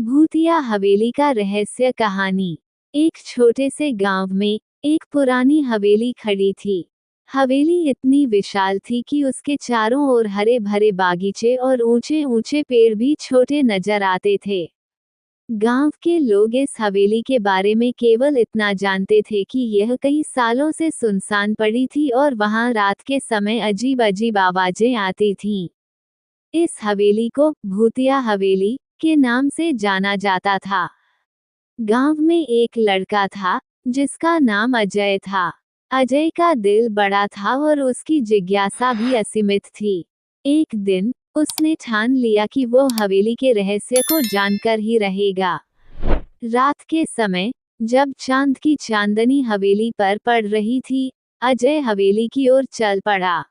भूतिया हवेली का रहस्य कहानी। एक छोटे से गांव में एक पुरानी हवेली खड़ी थी। हवेली इतनी विशाल थी कि उसके चारों ओर हरे भरे बागीचे और ऊंचे ऊंचे पेड़ भी छोटे नजर आते थे। गांव के लोग इस हवेली के बारे में केवल इतना जानते थे कि यह कई सालों से सुनसान पड़ी थी और वहां रात के समय अजीब अजीब आवाजें आती थीं। इस हवेली को भूतिया हवेली के नाम से जाना जाता था। गांव में एक लड़का था जिसका नाम अजय था। अजय का दिल बड़ा था और उसकी जिज्ञासा भी असीमित थी। एक दिन उसने ठान लिया कि वो हवेली के रहस्य को जानकर ही रहेगा। रात के समय जब चांद की चांदनी हवेली पर पड़ रही थी, अजय हवेली की ओर चल पड़ा।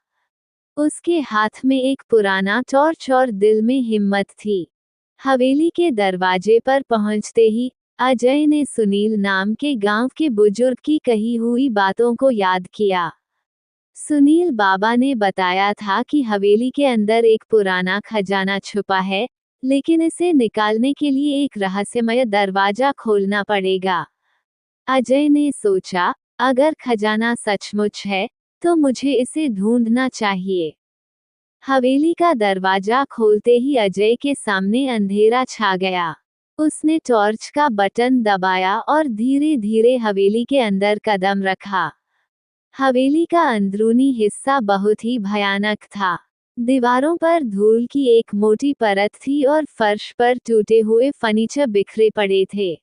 उसके हाथ में एक पुराना टॉर्च और दिल में हिम्मत थी। हवेली के दरवाजे पर पहुंचते ही अजय ने सुनील नाम के गांव के बुजुर्ग की कही हुई बातों को याद किया। सुनील बाबा ने बताया था कि हवेली के अंदर एक पुराना खजाना छुपा है, लेकिन इसे निकालने के लिए एक रहस्यमय दरवाजा खोलना पड़ेगा। अजय ने सोचा, अगर खजाना सचमुच है तो मुझे इसे ढूंढना चाहिए। हवेली का दरवाजा खोलते ही अजय के सामने अंधेरा छा गया। उसने टॉर्च का बटन दबाया और धीरे धीरे हवेली के अंदर कदम रखा। हवेली का अंदरूनी हिस्सा बहुत ही भयानक था। दीवारों पर धूल की एक मोटी परत थी और फर्श पर टूटे हुए फर्नीचर बिखरे पड़े थे।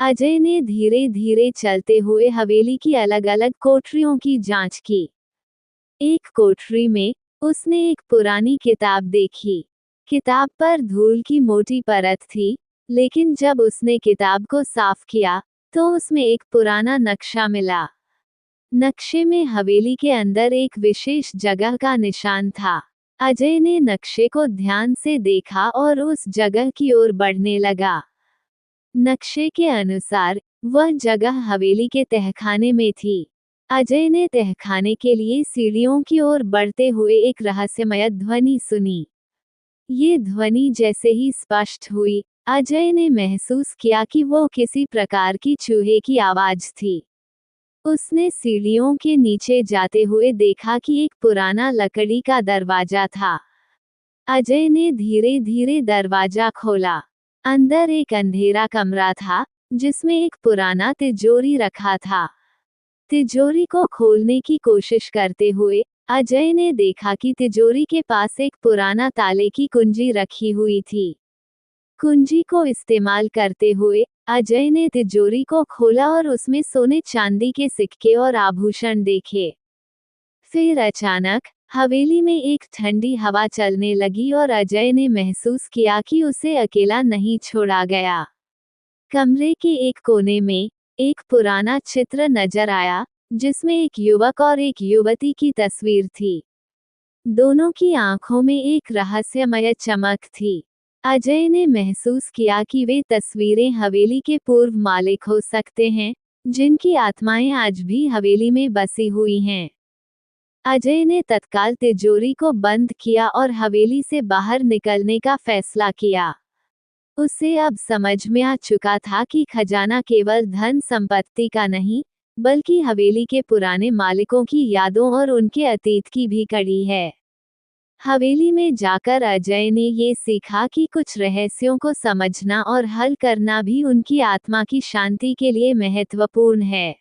अजय ने धीरे धीरे चलते हुए हवेली की अलग अलग कोठरियों की जांच की। एक कोठरी में उसने एक पुरानी किताब देखी। किताब पर धूल की मोटी परत थी, लेकिन जब उसने किताब को साफ किया तो उसमें एक पुराना नक्शा मिला। नक्शे में हवेली के अंदर एक विशेष जगह का निशान था। अजय ने नक्शे को ध्यान से देखा और उस जगह की ओर बढ़ने लगा। नक्शे के अनुसार वह जगह हवेली के तहखाने में थी। अजय ने तहखाने के लिए सीढ़ियों की ओर बढ़ते हुए एक रहस्यमय ध्वनि सुनी। ये ध्वनि जैसे ही स्पष्ट हुई, अजय ने महसूस किया कि वो किसी प्रकार की चूहे की आवाज थी। उसने सीढ़ियों के नीचे जाते हुए देखा कि एक पुराना लकड़ी का दरवाजा था। अजय ने धीरे धीरे दरवाजा खोला। अंदर एक अंधेरा कमरा था जिसमें एक पुराना तिजोरी रखा था। तिजोरी को खोलने की कोशिश करते हुए अजय ने देखा कि तिजोरी के पास एक पुराना ताले की कुंजी रखी हुई थी। कुंजी को इस्तेमाल करते हुए अजय ने तिजोरी को खोला और उसमें सोने चांदी के सिक्के और आभूषण देखे। फिर अचानक हवेली में एक ठंडी हवा चलने लगी और अजय ने महसूस किया कि उसे अकेला नहीं छोड़ा गया। कमरे के एक कोने में एक पुराना चित्र नजर आया, जिसमें एक युवक और एक युवती की तस्वीर थी। दोनों की आंखों में एक रहस्यमय चमक थी। अजय ने महसूस किया कि वे तस्वीरें हवेली के पूर्व मालिक हो सकते हैं, जिनकी आत्माएं आज भी हवेली में बसी हुई हैं। अजय ने तत्काल तिजोरी को बंद किया और हवेली से बाहर निकलने का फैसला किया। उसे अब समझ में आ चुका था कि खजाना केवल धन संपत्ति का नहीं, बल्कि हवेली के पुराने मालिकों की यादों और उनके अतीत की भी कड़ी है। हवेली में जाकर अजय ने ये सीखा कि कुछ रहस्यों को समझना और हल करना भी उनकी आत्मा की शांति के लिए महत्वपूर्ण है।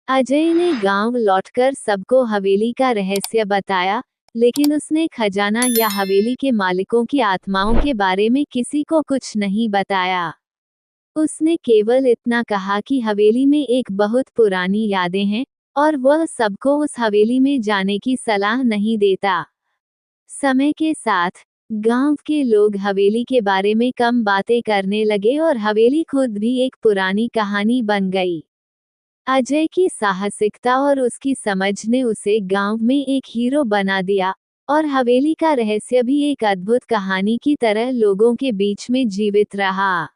अजय ने गांव लौटकर सबको हवेली का रहस्य बताया, लेकिन उसने खजाना या हवेली के मालिकों की आत्माओं के बारे में किसी को कुछ नहीं बताया। उसने केवल इतना कहा कि हवेली में एक बहुत पुरानी यादें हैं और वह सबको उस हवेली में जाने की सलाह नहीं देता। समय के साथ गांव के लोग हवेली के बारे में कम बातें करने लगे और हवेली खुद भी एक पुरानी कहानी बन गई। अजय की साहसिकता और उसकी समझ ने उसे गांव में एक हीरो बना दिया, और हवेली का रहस्य भी एक अद्भुत कहानी की तरह लोगों के बीच में जीवित रहा।